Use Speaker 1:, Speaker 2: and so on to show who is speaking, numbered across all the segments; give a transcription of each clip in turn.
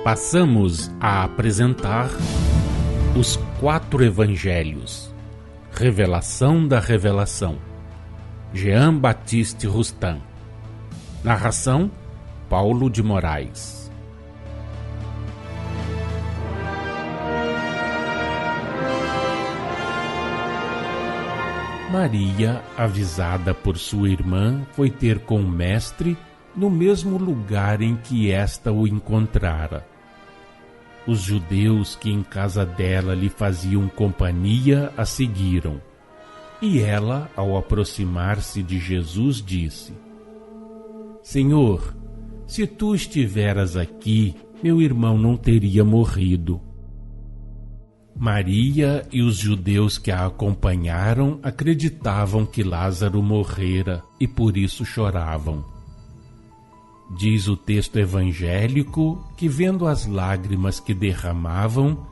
Speaker 1: Passamos a apresentar os 4 Evangelhos, Revelação da Revelação, Jean Baptiste Rustin. Narração, Paulo de Moraes. Maria, avisada por sua irmã, foi ter com o mestre no mesmo lugar em que esta o encontrara. Os judeus que em casa dela lhe faziam companhia a seguiram. E ela, ao aproximar-se de Jesus, disse: Senhor, se tu estiveras aqui, meu irmão não teria morrido. Maria e os judeus que a acompanharam acreditavam que Lázaro morrera e por isso choravam. Diz o texto evangélico que, vendo as lágrimas que derramavam,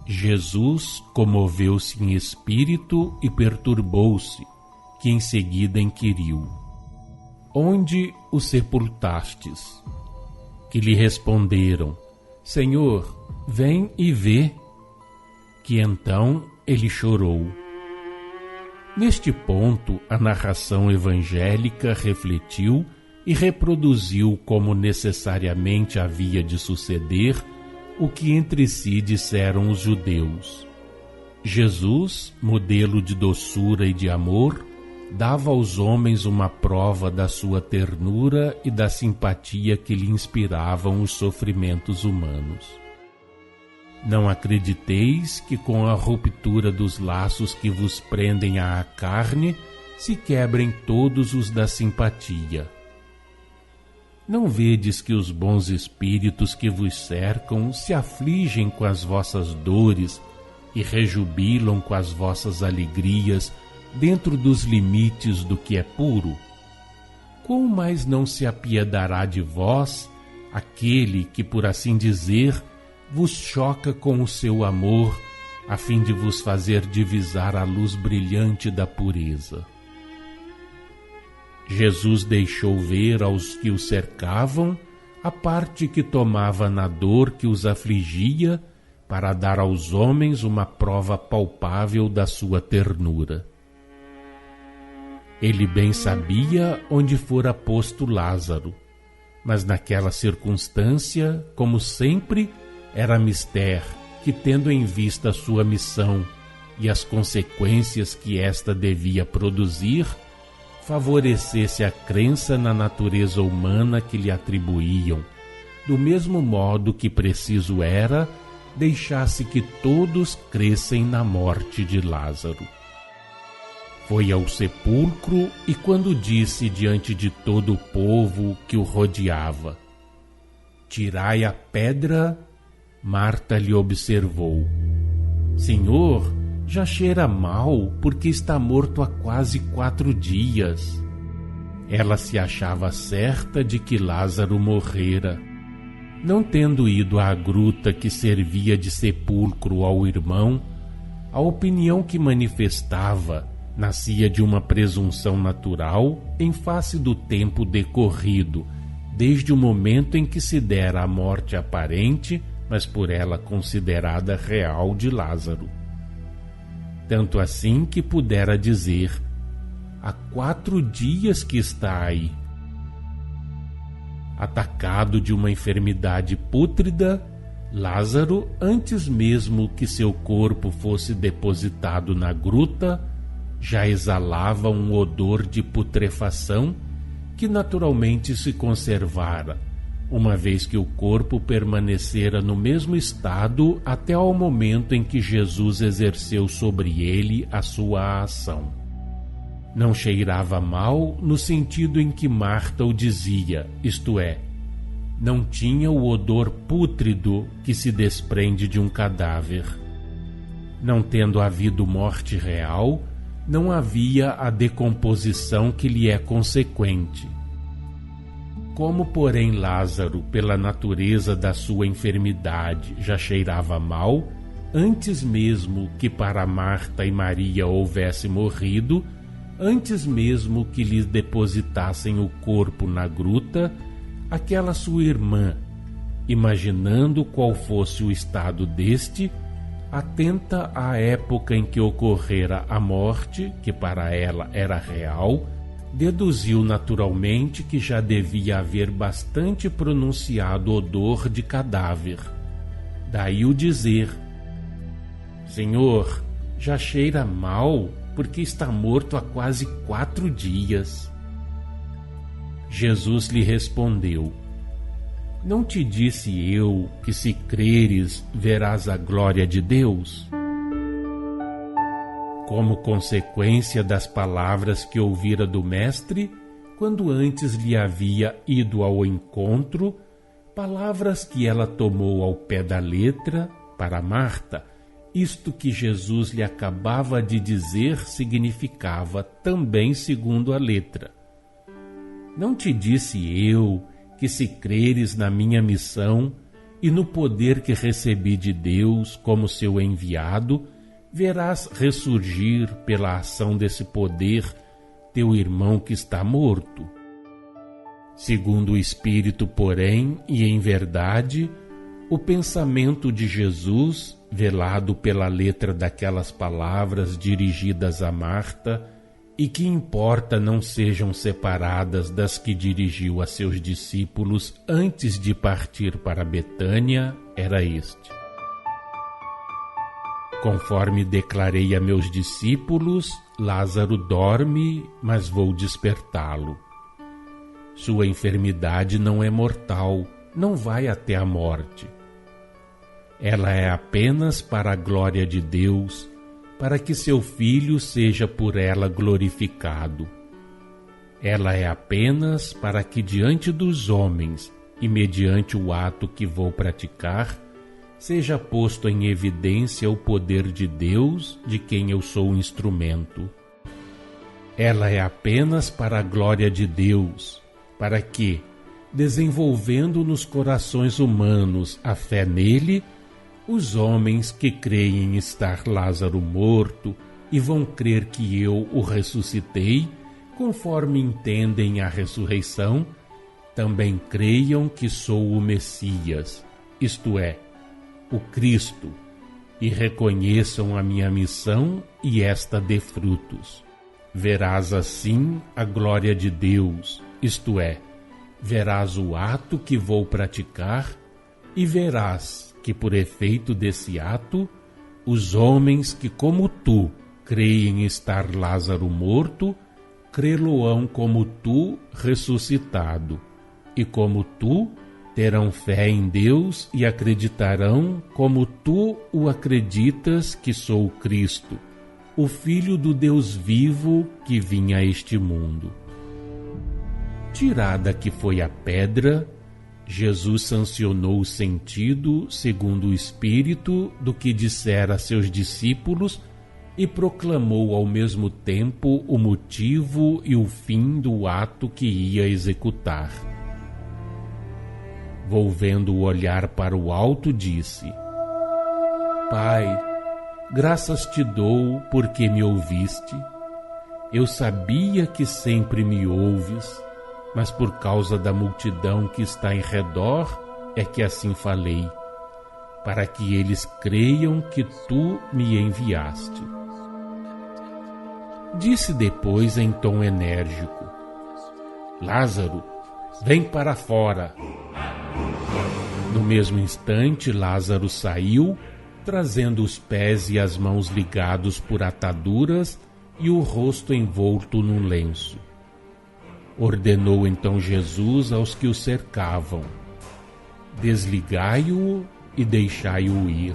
Speaker 1: Jesus comoveu-se em espírito e perturbou-se, que em seguida inquiriu: Onde o sepultastes? Que lhe responderam: Senhor, vem e vê. Que então ele chorou. Neste ponto, a narração evangélica refletiu e reproduziu como necessariamente havia de suceder o que entre si disseram os judeus. Jesus, modelo de doçura e de amor, dava aos homens uma prova da sua ternura e da simpatia que lhe inspiravam os sofrimentos humanos. Não acrediteis que com a ruptura dos laços que vos prendem à carne se quebrem todos os da simpatia. Não vedes que os bons espíritos que vos cercam se afligem com as vossas dores e rejubilam com as vossas alegrias dentro dos limites do que é puro? Quão mais não se apiedará de vós aquele que, por assim dizer, vos choca com o seu amor, a fim de vos fazer divisar a luz brilhante da pureza? Jesus deixou ver aos que o cercavam a parte que tomava na dor que os afligia, para dar aos homens uma prova palpável da sua ternura. Ele bem sabia onde fora posto Lázaro, mas naquela circunstância, como sempre, era mister que, tendo em vista a sua missão e as consequências que esta devia produzir, favorecesse a crença na natureza humana que lhe atribuíam, do mesmo modo que preciso era deixasse que todos crescem na morte de Lázaro. Foi ao sepulcro e, quando disse diante de todo o povo que o rodeava: Tirai a pedra, Marta lhe observou: Senhor, já cheira mal, porque está morto há quase 4 dias. Ela se achava certa de que Lázaro morrera. Não tendo ido à gruta que servia de sepulcro ao irmão, a opinião que manifestava nascia de uma presunção natural em face do tempo decorrido, desde o momento em que se dera a morte aparente, mas por ela considerada real, de Lázaro. Tanto assim que pudera dizer: há 4 dias que está aí. Atacado de uma enfermidade pútrida, Lázaro, antes mesmo que seu corpo fosse depositado na gruta, já exalava um odor de putrefação que naturalmente se conservara, uma vez que o corpo permanecera no mesmo estado até ao momento em que Jesus exerceu sobre ele a sua ação. Não cheirava mal no sentido em que Marta o dizia, isto é, não tinha o odor pútrido que se desprende de um cadáver. Não tendo havido morte real, não havia a decomposição que lhe é consequente. Como, porém, Lázaro, pela natureza da sua enfermidade, já cheirava mal, antes mesmo que para Marta e Maria houvesse morrido, antes mesmo que lhes depositassem o corpo na gruta, aquela sua irmã, imaginando qual fosse o estado deste, atenta à época em que ocorrera a morte, que para ela era real, deduziu naturalmente que já devia haver bastante pronunciado odor de cadáver. Daí o dizer: Senhor, já cheira mal, porque está morto há quase 4 dias. Jesus lhe respondeu: Não te disse eu que, se creres, verás a glória de Deus? Como consequência das palavras que ouvira do Mestre, quando antes lhe havia ido ao encontro, palavras que ela tomou ao pé da letra, para Marta, isto que Jesus lhe acabava de dizer significava também segundo a letra. Não te disse eu que, se creres na minha missão e no poder que recebi de Deus como seu enviado, verás ressurgir pela ação desse poder teu irmão que está morto? Segundo o Espírito, porém, e em verdade, o pensamento de Jesus, velado pela letra daquelas palavras dirigidas a Marta, e que importa não sejam separadas das que dirigiu a seus discípulos antes de partir para Betânia, era este: Conforme declarei a meus discípulos, Lázaro dorme, mas vou despertá-lo. Sua enfermidade não é mortal, não vai até a morte. Ela é apenas para a glória de Deus, para que seu Filho seja por ela glorificado. Ela é apenas para que diante dos homens e mediante o ato que vou praticar, seja posto em evidência o poder de Deus, de quem eu sou instrumento. Ela é apenas para a glória de Deus, para que, desenvolvendo nos corações humanos a fé nele, os homens que creem estar Lázaro morto e vão crer que eu o ressuscitei, conforme entendem a ressurreição, também creiam que sou o Messias, isto é, o Cristo, e reconheçam a minha missão e esta dê frutos. Verás assim a glória de Deus, isto é, verás o ato que vou praticar e verás que, por efeito desse ato, os homens que, como tu, creem estar Lázaro morto, crê-lo-ão como tu ressuscitado, e como tu terão fé em Deus e acreditarão como tu o acreditas que sou o Cristo, o Filho do Deus vivo que vinha a este mundo. Tirada que foi a pedra, Jesus sancionou o sentido, segundo o Espírito, do que dissera a seus discípulos e proclamou ao mesmo tempo o motivo e o fim do ato que ia executar. Volvendo o olhar para o alto, disse: Pai, graças te dou porque me ouviste. Eu sabia que sempre me ouves, mas por causa da multidão que está em redor é que assim falei, para que eles creiam que tu me enviaste. Disse depois em tom enérgico: Lázaro, vem para fora. No mesmo instante, Lázaro saiu, trazendo os pés e as mãos ligados por ataduras e o rosto envolto num lenço. Ordenou então Jesus aos que o cercavam: Desligai-o e deixai-o ir.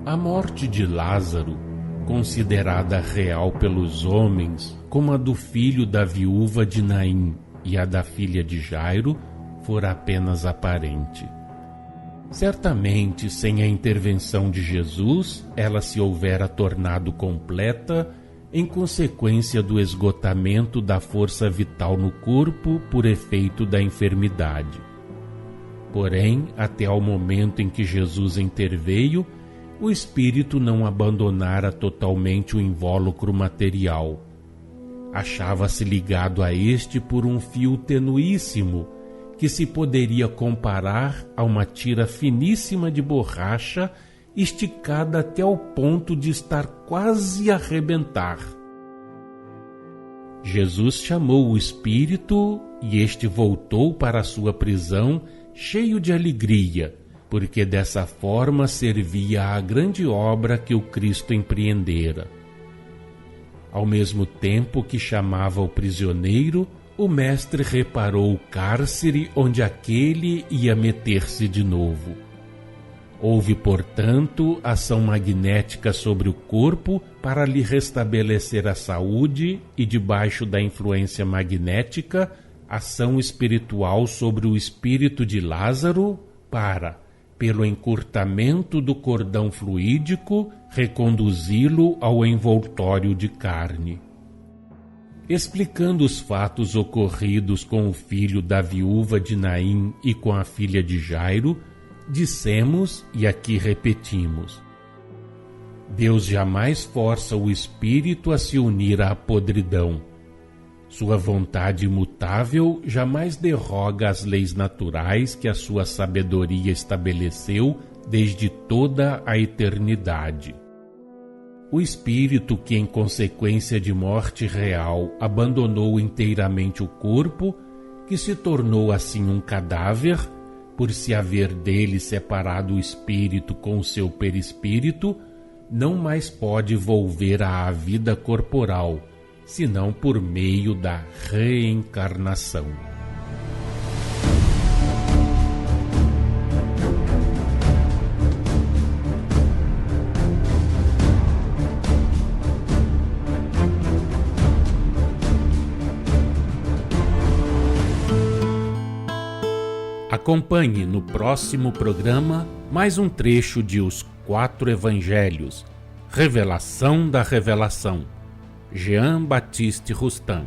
Speaker 1: A morte de Lázaro, considerada real pelos homens, como a do filho da viúva de Naim e a da filha de Jairo, fora apenas aparente. Certamente, sem a intervenção de Jesus, ela se houvera tornado completa em consequência do esgotamento da força vital no corpo por efeito da enfermidade. Porém, até ao momento em que Jesus interveio, o espírito não abandonara totalmente o invólucro material. Achava-se ligado a este por um fio tenuíssimo, que se poderia comparar a uma tira finíssima de borracha esticada até ao ponto de estar quase a arrebentar. Jesus chamou o espírito e este voltou para a sua prisão cheio de alegria, porque dessa forma servia à grande obra que o Cristo empreendera. Ao mesmo tempo que chamava o prisioneiro, o mestre reparou o cárcere onde aquele ia meter-se de novo. Houve, portanto, ação magnética sobre o corpo para lhe restabelecer a saúde e, debaixo da influência magnética, ação espiritual sobre o espírito de Lázaro para, pelo encurtamento do cordão fluídico, reconduzi-lo ao envoltório de carne. Explicando os fatos ocorridos com o filho da viúva de Naim e com a filha de Jairo, dissemos, e aqui repetimos: Deus jamais força o espírito a se unir à podridão. Sua vontade imutável jamais derroga as leis naturais que a sua sabedoria estabeleceu desde toda a eternidade. O espírito que, em consequência de morte real, abandonou inteiramente o corpo, que se tornou assim um cadáver, por se haver dele separado o espírito com o seu perispírito, não mais pode volver à vida corporal, senão por meio da reencarnação. Acompanhe no próximo programa mais um trecho de Os Quatro Evangelhos, Revelação da Revelação, Jean Baptiste Rustin.